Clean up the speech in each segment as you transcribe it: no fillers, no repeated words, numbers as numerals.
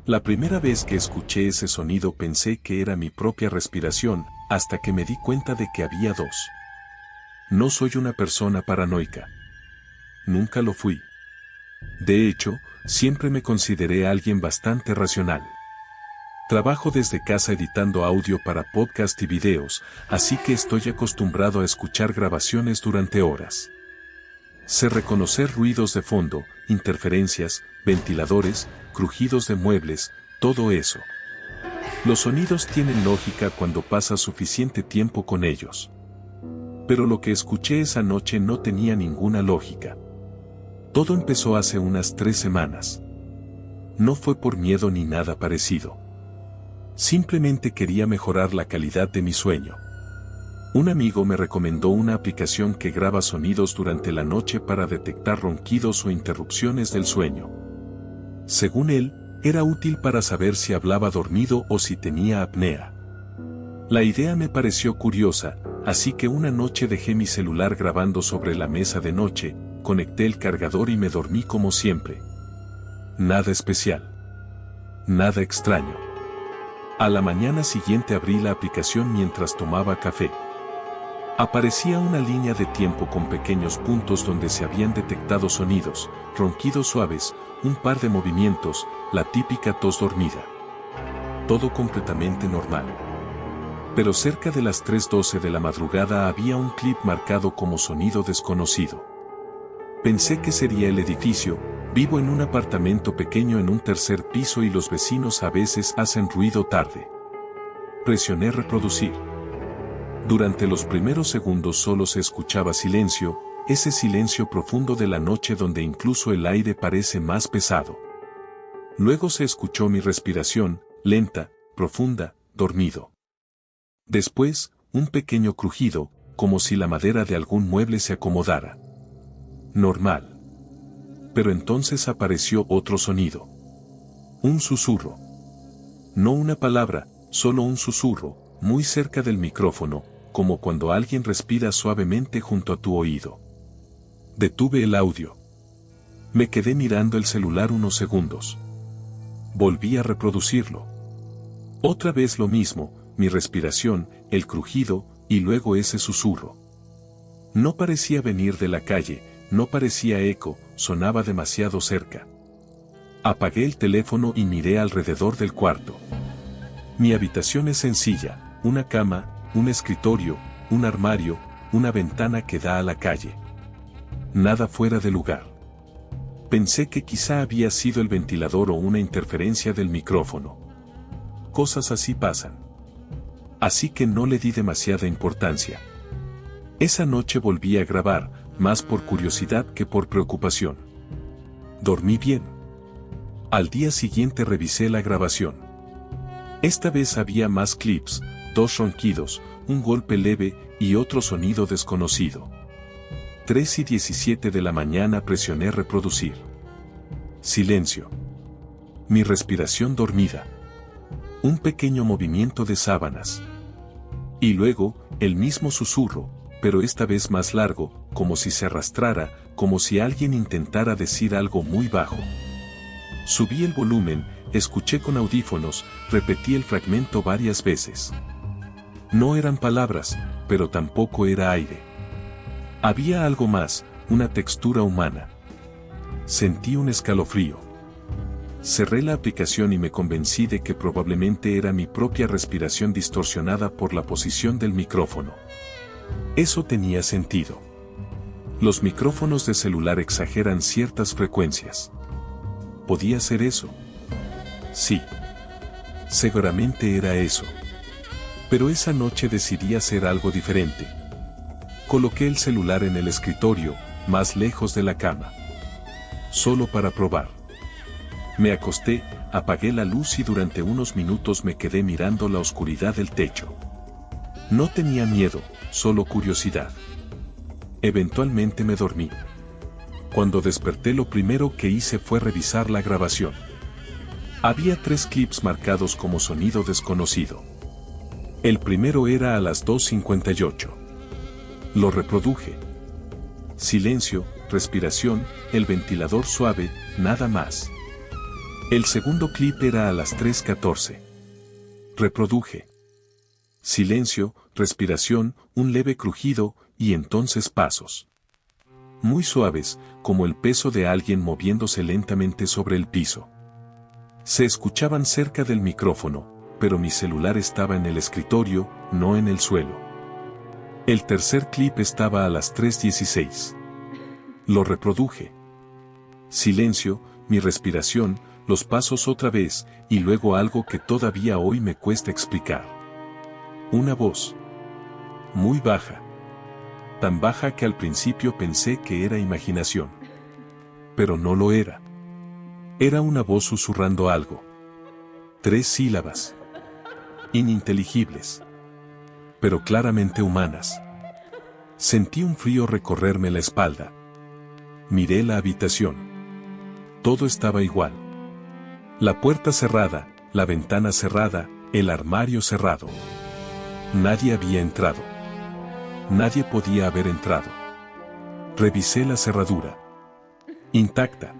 La primera vez que escuché ese sonido pensé que era mi propia respiración, hasta que me di cuenta de que había dos. No soy una persona paranoica. Nunca lo fui. De hecho, siempre me consideré alguien bastante racional. Trabajo desde casa editando audio para podcast y videos, así que estoy acostumbrado a escuchar grabaciones durante horas. Sé reconocer ruidos de fondo, interferencias, ventiladores, crujidos de muebles, todo eso. Los sonidos tienen lógica cuando pasas suficiente tiempo con ellos. Pero lo que escuché esa noche no tenía ninguna lógica. Todo empezó hace unas 3 semanas. No fue por miedo ni nada parecido. Simplemente quería mejorar la calidad de mi sueño. Un amigo me recomendó una aplicación que graba sonidos durante la noche para detectar ronquidos o interrupciones del sueño. Según él, era útil para saber si hablaba dormido o si tenía apnea. La idea me pareció curiosa, así que una noche dejé mi celular grabando sobre la mesa de noche, conecté el cargador y me dormí como siempre. Nada especial. Nada extraño. A la mañana siguiente abrí la aplicación mientras tomaba café. Aparecía una línea de tiempo con pequeños puntos donde se habían detectado sonidos, ronquidos suaves, un par de movimientos, la típica tos dormida. Todo completamente normal. Pero cerca de las 3:12 de la madrugada había un clip marcado como sonido desconocido. Pensé que sería el edificio. Vivo en un apartamento pequeño en un 3er piso y los vecinos a veces hacen ruido tarde. Presioné reproducir. Durante los primeros segundos solo se escuchaba silencio, ese silencio profundo de la noche donde incluso el aire parece más pesado. Luego se escuchó mi respiración, lenta, profunda, dormido. Después, un pequeño crujido, como si la madera de algún mueble se acomodara. Normal. Pero entonces apareció otro sonido. Un susurro. No una palabra, solo un susurro, muy cerca del micrófono, como cuando alguien respira suavemente junto a tu oído. Detuve el audio. Me quedé mirando el celular unos segundos. Volví a reproducirlo. Otra vez lo mismo, mi respiración, el crujido, y luego ese susurro. No parecía venir de la calle, no parecía eco, sonaba demasiado cerca. Apagué el teléfono y miré alrededor del cuarto. Mi habitación es sencilla, una cama, un escritorio, un armario, una ventana que da a la calle. Nada fuera de lugar. Pensé que quizá había sido el ventilador o una interferencia del micrófono. Cosas así pasan. Así que no le di demasiada importancia. Esa noche volví a grabar, más por curiosidad que por preocupación. Dormí bien. Al día siguiente revisé la grabación. Esta vez había más clips, 2 ronquidos, un golpe leve y otro sonido desconocido. 3:17 de la mañana presioné reproducir. Silencio. Mi respiración dormida. Un pequeño movimiento de sábanas. Y luego, el mismo susurro, pero esta vez más largo, como si se arrastrara, como si alguien intentara decir algo muy bajo. Subí el volumen, escuché con audífonos, repetí el fragmento varias veces. No eran palabras, pero tampoco era aire. Había algo más, una textura humana. Sentí un escalofrío. Cerré la aplicación y me convencí de que probablemente era mi propia respiración distorsionada por la posición del micrófono. Eso tenía sentido. Los micrófonos de celular exageran ciertas frecuencias. ¿Podía ser eso? Sí. Seguramente era eso. Pero esa noche decidí hacer algo diferente. Coloqué el celular en el escritorio, más lejos de la cama. Solo para probar. Me acosté, apagué la luz y durante unos minutos me quedé mirando la oscuridad del techo. No tenía miedo, solo curiosidad. Eventualmente me dormí. Cuando desperté lo primero que hice fue revisar la grabación. Había 3 clips marcados como sonido desconocido. El primero era a las 2:58. Lo reproduje. Silencio, respiración, el ventilador suave, nada más. El segundo clip era a las 3:14. Reproduje. Silencio, respiración, un leve crujido, y entonces pasos. Muy suaves, como el peso de alguien moviéndose lentamente sobre el piso. Se escuchaban cerca del micrófono, pero mi celular estaba en el escritorio, no en el suelo. El tercer clip estaba a las 3:16. Lo reproduje. Silencio, mi respiración, los pasos otra vez, y luego algo que todavía hoy me cuesta explicar. Una voz. Muy baja. Tan baja que al principio pensé que era imaginación. Pero no lo era. Era una voz susurrando algo. 3 sílabas. Ininteligibles. Pero claramente humanas. Sentí un frío recorrerme la espalda. Miré la habitación. Todo estaba igual. La puerta cerrada, la ventana cerrada, el armario cerrado. Nadie había entrado. Nadie podía haber entrado. Revisé la cerradura. Intacta.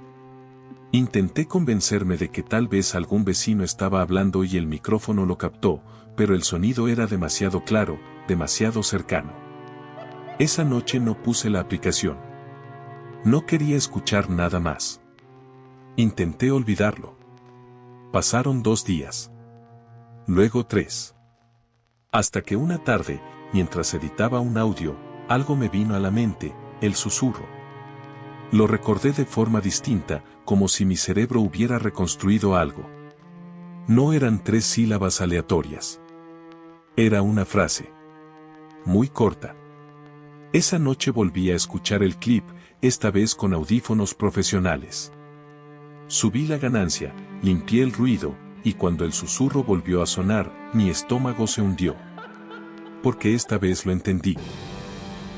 Intenté convencerme de que tal vez algún vecino estaba hablando y el micrófono lo captó, pero el sonido era demasiado claro, demasiado cercano. Esa noche no puse la aplicación. No quería escuchar nada más. Intenté olvidarlo. Pasaron 2 días. Luego 3. Hasta que una tarde, mientras editaba un audio, algo me vino a la mente, el susurro. Lo recordé de forma distinta, como si mi cerebro hubiera reconstruido algo. No eran 3 sílabas aleatorias. Era una frase. Muy corta. Esa noche volví a escuchar el clip, esta vez con audífonos profesionales. Subí la ganancia, limpié el ruido, y cuando el susurro volvió a sonar, mi estómago se hundió. Porque esta vez lo entendí.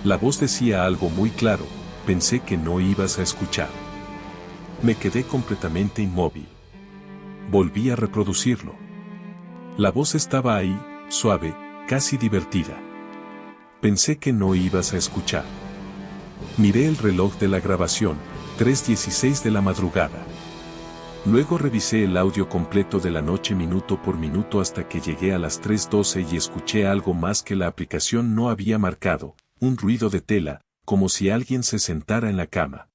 La voz decía algo muy claro, pensé que no ibas a escuchar. Me quedé completamente inmóvil. Volví a reproducirlo. La voz estaba ahí, suave, casi divertida. Pensé que no ibas a escuchar. Miré el reloj de la grabación, 3:16 de la madrugada. Luego revisé el audio completo de la noche minuto por minuto hasta que llegué a las 3:12 y escuché algo más que la aplicación no había marcado, un ruido de tela, como si alguien se sentara en la cama.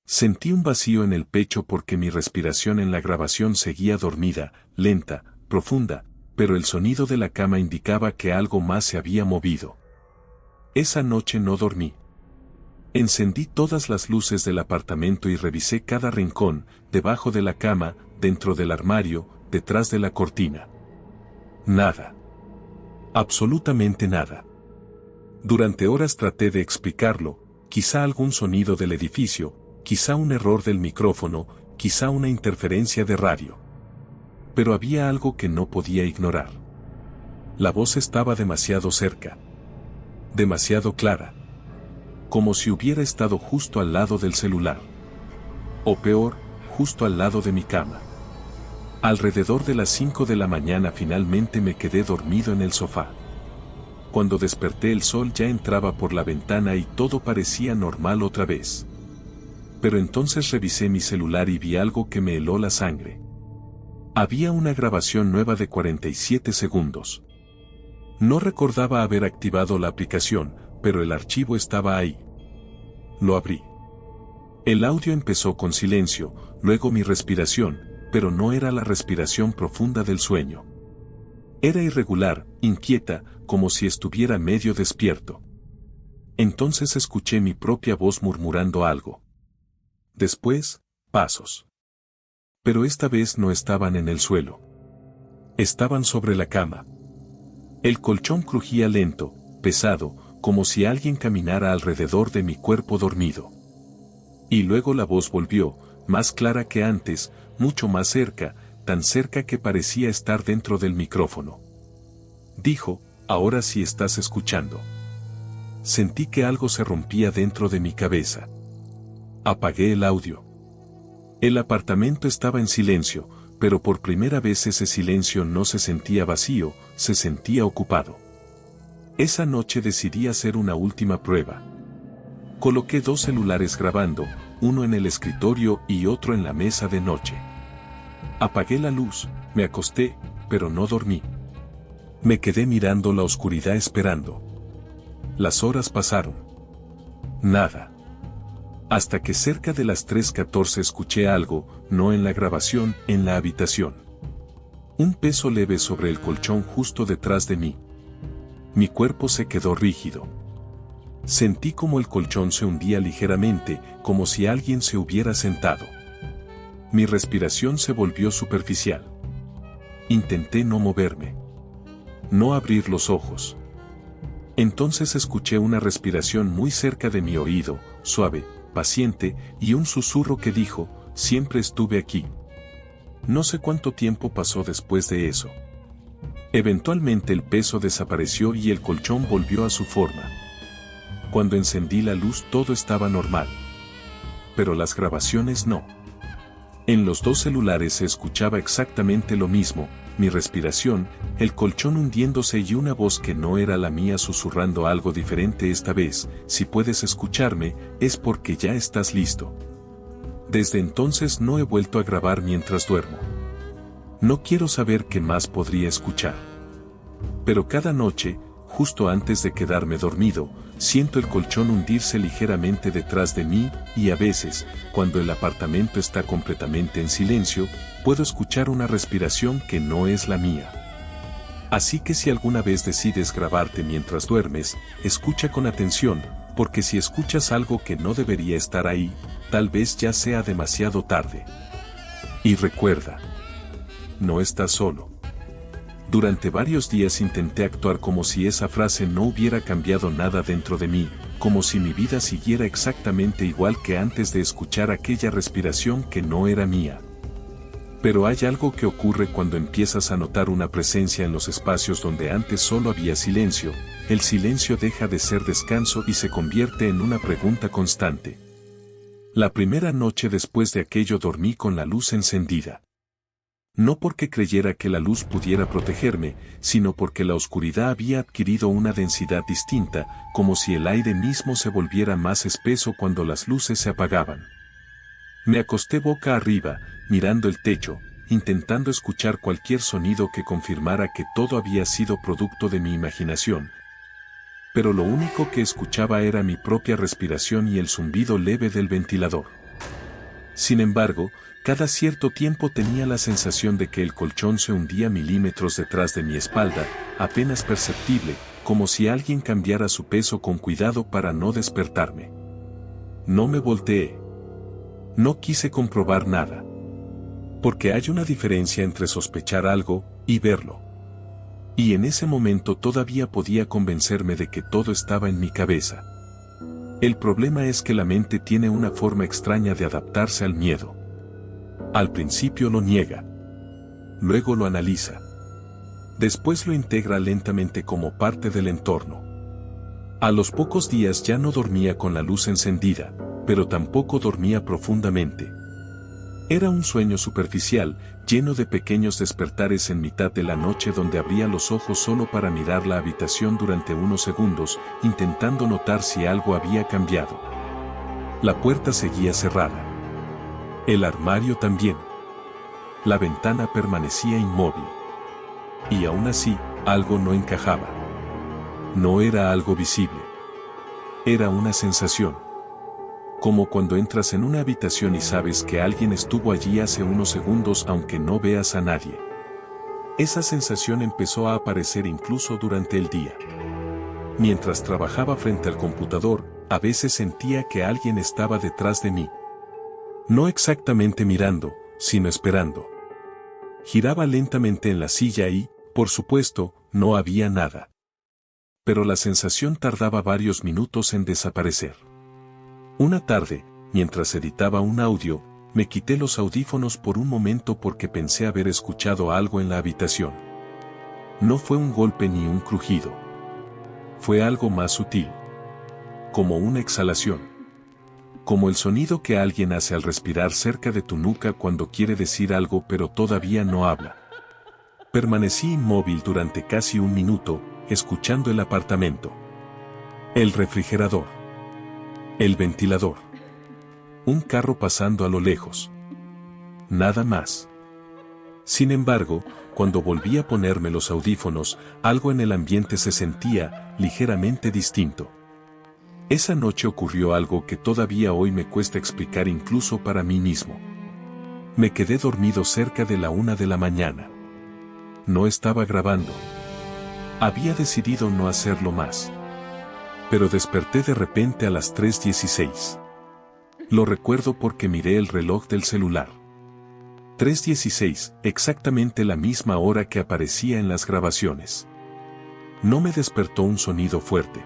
Sentí un vacío en el pecho porque mi respiración en la grabación seguía dormida, lenta, profunda, pero el sonido de la cama indicaba que algo más se había movido. Esa noche no dormí. Encendí todas las luces del apartamento y revisé cada rincón, debajo de la cama, dentro del armario, detrás de la cortina. Nada. Absolutamente nada. Durante horas traté de explicarlo, quizá algún sonido del edificio, quizá un error del micrófono, quizá una interferencia de radio. Pero había algo que no podía ignorar. La voz estaba demasiado cerca. Demasiado clara. Como si hubiera estado justo al lado del celular. O peor, justo al lado de mi cama. Alrededor de las 5 de la mañana finalmente me quedé dormido en el sofá. Cuando desperté el sol ya entraba por la ventana y todo parecía normal otra vez. Pero entonces revisé mi celular y vi algo que me heló la sangre. Había una grabación nueva de 47 segundos. No recordaba haber activado la aplicación, pero el archivo estaba ahí. Lo abrí. El audio empezó con silencio, luego mi respiración, pero no era la respiración profunda del sueño. Era irregular, inquieta, como si estuviera medio despierto. Entonces escuché mi propia voz murmurando algo. Después, pasos. Pero esta vez no estaban en el suelo. Estaban sobre la cama. El colchón crujía lento, pesado, como si alguien caminara alrededor de mi cuerpo dormido. Y luego la voz volvió, más clara que antes, mucho más cerca, tan cerca que parecía estar dentro del micrófono. Dijo, ahora sí estás escuchando. Sentí que algo se rompía dentro de mi cabeza. Apagué el audio. El apartamento estaba en silencio, pero por primera vez ese silencio no se sentía vacío, se sentía ocupado. Esa noche decidí hacer una última prueba. Coloqué 2 celulares grabando, uno en el escritorio y otro en la mesa de noche. Apagué la luz, me acosté, pero no dormí. Me quedé mirando la oscuridad esperando. Las horas pasaron. Nada. Hasta que cerca de las 3:14 escuché algo, no en la grabación, en la habitación. Un peso leve sobre el colchón justo detrás de mí. Mi cuerpo se quedó rígido. Sentí como el colchón se hundía ligeramente, como si alguien se hubiera sentado. Mi respiración se volvió superficial. Intenté no moverme. No abrir los ojos. Entonces escuché una respiración muy cerca de mi oído, suave, paciente, y un susurro que dijo, siempre estuve aquí. No sé cuánto tiempo pasó después de eso. Eventualmente el peso desapareció y el colchón volvió a su forma. Cuando encendí la luz todo estaba normal. Pero las grabaciones no. En los dos celulares se escuchaba exactamente lo mismo, mi respiración, el colchón hundiéndose y una voz que no era la mía susurrando algo diferente esta vez, si puedes escucharme, es porque ya estás listo. Desde entonces no he vuelto a grabar mientras duermo. No quiero saber qué más podría escuchar. Pero cada noche, justo antes de quedarme dormido, siento el colchón hundirse ligeramente detrás de mí, y a veces, cuando el apartamento está completamente en silencio, puedo escuchar una respiración que no es la mía. Así que si alguna vez decides grabarte mientras duermes, escucha con atención, porque si escuchas algo que no debería estar ahí, tal vez ya sea demasiado tarde. Y recuerda, no estás solo. Durante varios días intenté actuar como si esa frase no hubiera cambiado nada dentro de mí, como si mi vida siguiera exactamente igual que antes de escuchar aquella respiración que no era mía. Pero hay algo que ocurre cuando empiezas a notar una presencia en los espacios donde antes solo había silencio, el silencio deja de ser descanso y se convierte en una pregunta constante. La primera noche después de aquello dormí con la luz encendida. No porque creyera que la luz pudiera protegerme, sino porque la oscuridad había adquirido una densidad distinta, como si el aire mismo se volviera más espeso cuando las luces se apagaban. Me acosté boca arriba, mirando el techo, intentando escuchar cualquier sonido que confirmara que todo había sido producto de mi imaginación. Pero lo único que escuchaba era mi propia respiración y el zumbido leve del ventilador. Sin embargo, cada cierto tiempo tenía la sensación de que el colchón se hundía milímetros detrás de mi espalda, apenas perceptible, como si alguien cambiara su peso con cuidado para no despertarme. No me volteé. No quise comprobar nada. Porque hay una diferencia entre sospechar algo y verlo. Y en ese momento todavía podía convencerme de que todo estaba en mi cabeza. El problema es que la mente tiene una forma extraña de adaptarse al miedo. Al principio lo niega. Luego lo analiza. Después lo integra lentamente como parte del entorno. A los pocos días ya no dormía con la luz encendida, pero tampoco dormía profundamente. Era un sueño superficial, lleno de pequeños despertares en mitad de la noche donde abría los ojos solo para mirar la habitación durante unos segundos, intentando notar si algo había cambiado. La puerta seguía cerrada. El armario también. La ventana permanecía inmóvil. Y aún así, algo no encajaba. No era algo visible. Era una sensación. Como cuando entras en una habitación y sabes que alguien estuvo allí hace unos segundos aunque no veas a nadie. Esa sensación empezó a aparecer incluso durante el día. Mientras trabajaba frente al computador, a veces sentía que alguien estaba detrás de mí. No exactamente mirando, sino esperando. Giraba lentamente en la silla y, por supuesto, no había nada. Pero la sensación tardaba varios minutos en desaparecer. Una tarde, mientras editaba un audio, me quité los audífonos por un momento porque pensé haber escuchado algo en la habitación. No fue un golpe ni un crujido. Fue algo más sutil. Como una exhalación. Como el sonido que alguien hace al respirar cerca de tu nuca cuando quiere decir algo pero todavía no habla. Permanecí inmóvil durante casi un minuto, escuchando el apartamento. El refrigerador. El ventilador. Un carro pasando a lo lejos. Nada más. Sin embargo, cuando volví a ponerme los audífonos, algo en el ambiente se sentía ligeramente distinto. Esa noche ocurrió algo que todavía hoy me cuesta explicar incluso para mí mismo. Me quedé dormido cerca de la 1 de la mañana. No estaba grabando. Había decidido no hacerlo más. Pero desperté de repente a las 3:16. Lo recuerdo porque miré el reloj del celular. 3:16, exactamente la misma hora que aparecía en las grabaciones. No me despertó un sonido fuerte.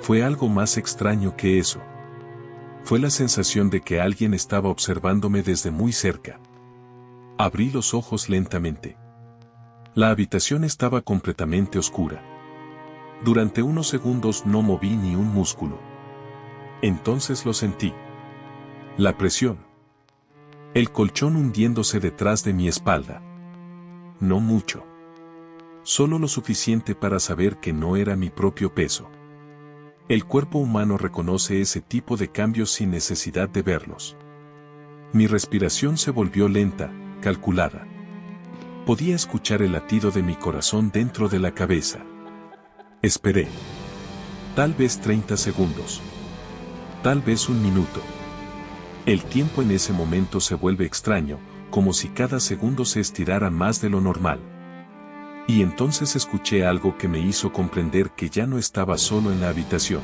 Fue algo más extraño que eso. Fue la sensación de que alguien estaba observándome desde muy cerca. Abrí los ojos lentamente. La habitación estaba completamente oscura. Durante unos segundos no moví ni un músculo. Entonces lo sentí. La presión. El colchón hundiéndose detrás de mi espalda. No mucho. Solo lo suficiente para saber que no era mi propio peso. El cuerpo humano reconoce ese tipo de cambios sin necesidad de verlos. Mi respiración se volvió lenta, calculada. Podía escuchar el latido de mi corazón dentro de la cabeza. Esperé. Tal vez 30 segundos. Tal vez un minuto. El tiempo en ese momento se vuelve extraño, como si cada segundo se estirara más de lo normal. Y entonces escuché algo que me hizo comprender que ya no estaba solo en la habitación.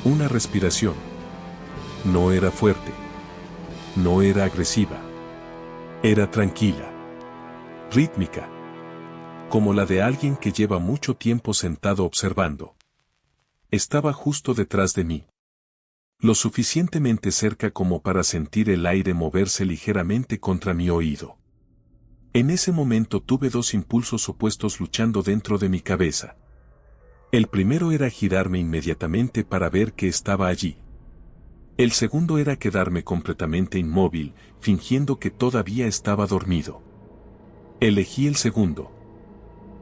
Una respiración. No era fuerte. No era agresiva. Era tranquila. Rítmica. Como la de alguien que lleva mucho tiempo sentado observando. Estaba justo detrás de mí. Lo suficientemente cerca como para sentir el aire moverse ligeramente contra mi oído. En ese momento tuve dos impulsos opuestos luchando dentro de mi cabeza. El primero era girarme inmediatamente para ver que estaba allí. El segundo era quedarme completamente inmóvil, fingiendo que todavía estaba dormido. Elegí el segundo.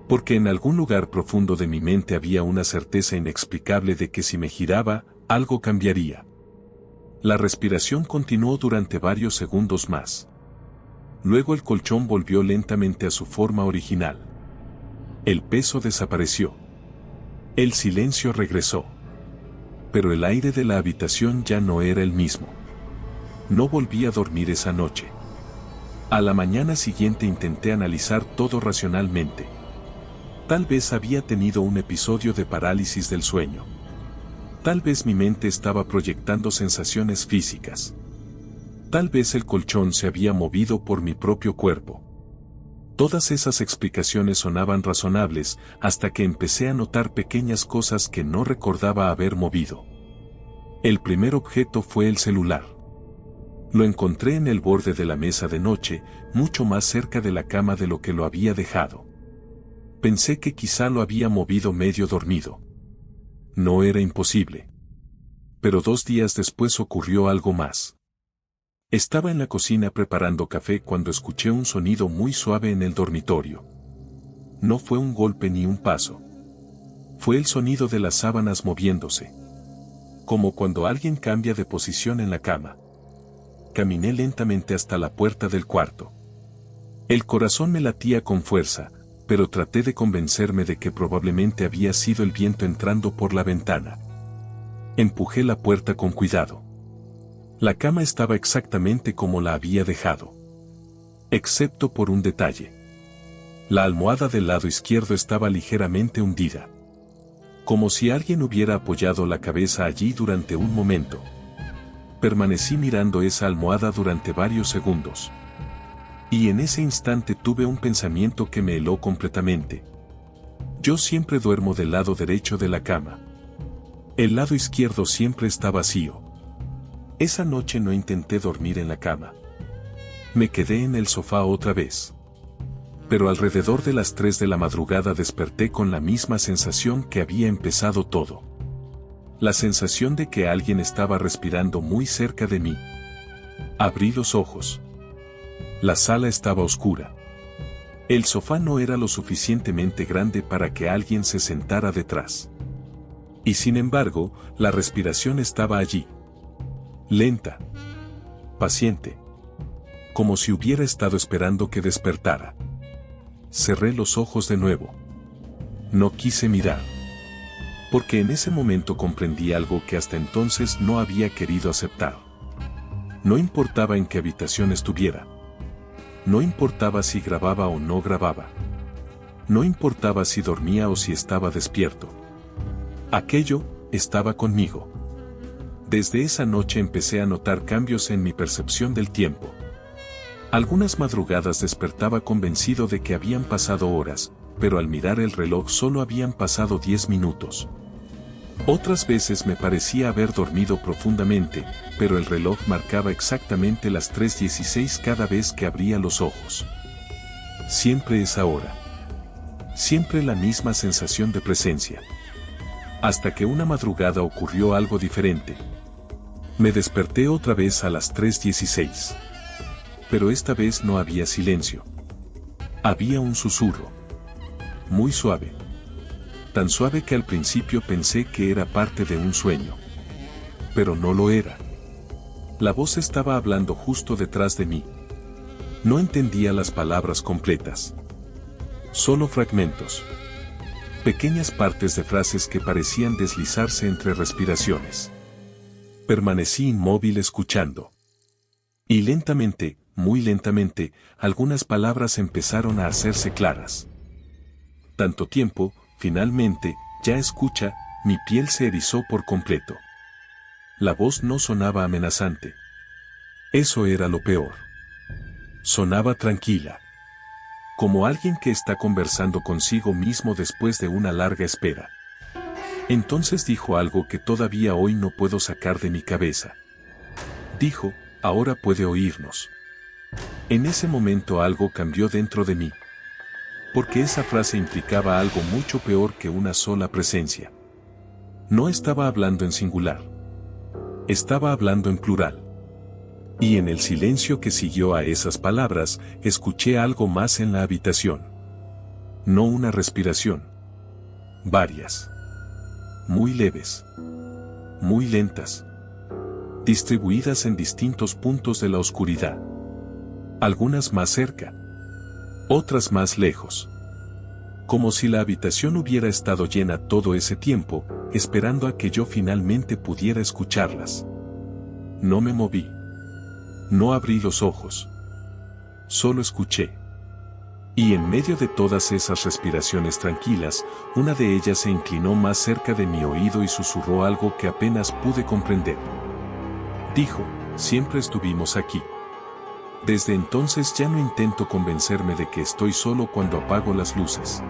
Porque en algún lugar profundo de mi mente había una certeza inexplicable de que si me giraba, algo cambiaría. La respiración continuó durante varios segundos más. Luego el colchón volvió lentamente a su forma original. El peso desapareció. El silencio regresó. Pero el aire de la habitación ya no era el mismo. No volví a dormir esa noche. A la mañana siguiente intenté analizar todo racionalmente. Tal vez había tenido un episodio de parálisis del sueño. Tal vez mi mente estaba proyectando sensaciones físicas. Tal vez el colchón se había movido por mi propio cuerpo. Todas esas explicaciones sonaban razonables hasta que empecé a notar pequeñas cosas que no recordaba haber movido. El primer objeto fue el celular. Lo encontré en el borde de la mesa de noche, mucho más cerca de la cama de lo que lo había dejado. Pensé que quizá lo había movido medio dormido. No era imposible. Pero 2 días después ocurrió algo más. Estaba en la cocina preparando café cuando escuché un sonido muy suave en el dormitorio. No fue un golpe ni un paso. Fue el sonido de las sábanas moviéndose. Como cuando alguien cambia de posición en la cama. Caminé lentamente hasta la puerta del cuarto. El corazón me latía con fuerza, pero traté de convencerme de que probablemente había sido el viento entrando por la ventana. Empujé la puerta con cuidado. La cama estaba exactamente como la había dejado. Excepto por un detalle. La almohada del lado izquierdo estaba ligeramente hundida. Como si alguien hubiera apoyado la cabeza allí durante un momento. Permanecí mirando esa almohada durante varios segundos. Y en ese instante tuve un pensamiento que me heló completamente. Yo siempre duermo del lado derecho de la cama. El lado izquierdo siempre está vacío. Esa noche no intenté dormir en la cama. Me quedé en el sofá otra vez. Pero alrededor de las 3 de la madrugada desperté con la misma sensación que había empezado todo. La sensación de que alguien estaba respirando muy cerca de mí. Abrí los ojos. La sala estaba oscura. El sofá no era lo suficientemente grande para que alguien se sentara detrás. Y sin embargo, la respiración estaba allí. Lenta. Paciente. como si hubiera estado esperando que despertara. Cerré los ojos de nuevo. No quise mirar. Porque en ese momento comprendí algo que hasta entonces no había querido aceptar. No importaba en qué habitación estuviera. No importaba si grababa o no grababa. No importaba si dormía o si estaba despierto. Aquello estaba conmigo. Desde esa noche empecé a notar cambios en mi percepción del tiempo. Algunas madrugadas despertaba convencido de que habían pasado horas, pero al mirar el reloj solo habían pasado 10 minutos. Otras veces me parecía haber dormido profundamente, pero el reloj marcaba exactamente las 3:16 cada vez que abría los ojos. Siempre esa hora. Siempre la misma sensación de presencia. Hasta que una madrugada ocurrió algo diferente. Me desperté otra vez a las 3:16. Pero esta vez no había silencio. Había un susurro. Muy suave. Tan suave que al principio pensé que era parte de un sueño. Pero no lo era. La voz estaba hablando justo detrás de mí. No entendía las palabras completas. Solo fragmentos. Pequeñas partes de frases que parecían deslizarse entre respiraciones. Permanecí inmóvil escuchando. Y lentamente, muy lentamente, algunas palabras empezaron a hacerse claras. Tanto tiempo, finalmente, ya escucha, mi piel se erizó por completo. La voz no sonaba amenazante. Eso era lo peor. Sonaba tranquila. Como alguien que está conversando consigo mismo después de una larga espera. Entonces dijo algo que todavía hoy no puedo sacar de mi cabeza. Dijo, ahora puede oírnos. En ese momento algo cambió dentro de mí. Porque esa frase implicaba algo mucho peor que una sola presencia. No estaba hablando en singular. Estaba hablando en plural. Y en el silencio que siguió a esas palabras, escuché algo más en la habitación. No una respiración. Varias. Muy leves. Muy lentas. Distribuidas en distintos puntos de la oscuridad. Algunas más cerca. Otras más lejos. Como si la habitación hubiera estado llena todo ese tiempo, esperando a que yo finalmente pudiera escucharlas. No me moví. No abrí los ojos. Solo escuché. Y en medio de todas esas respiraciones tranquilas, una de ellas se inclinó más cerca de mi oído y susurró algo que apenas pude comprender. Dijo, siempre estuvimos aquí. Desde entonces ya no intento convencerme de que estoy solo cuando apago las luces.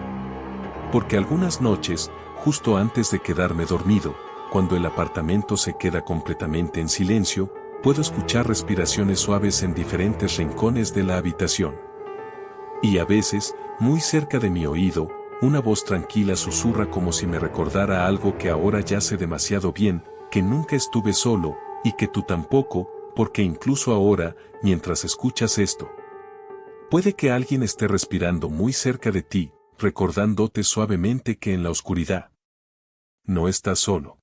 Porque algunas noches, justo antes de quedarme dormido, cuando el apartamento se queda completamente en silencio, puedo escuchar respiraciones suaves en diferentes rincones de la habitación. Y a veces, muy cerca de mi oído, una voz tranquila susurra como si me recordara algo que ahora ya sé demasiado bien, que nunca estuve solo, y que tú tampoco, porque incluso ahora, mientras escuchas esto, puede que alguien esté respirando muy cerca de ti, recordándote suavemente que en la oscuridad no estás solo.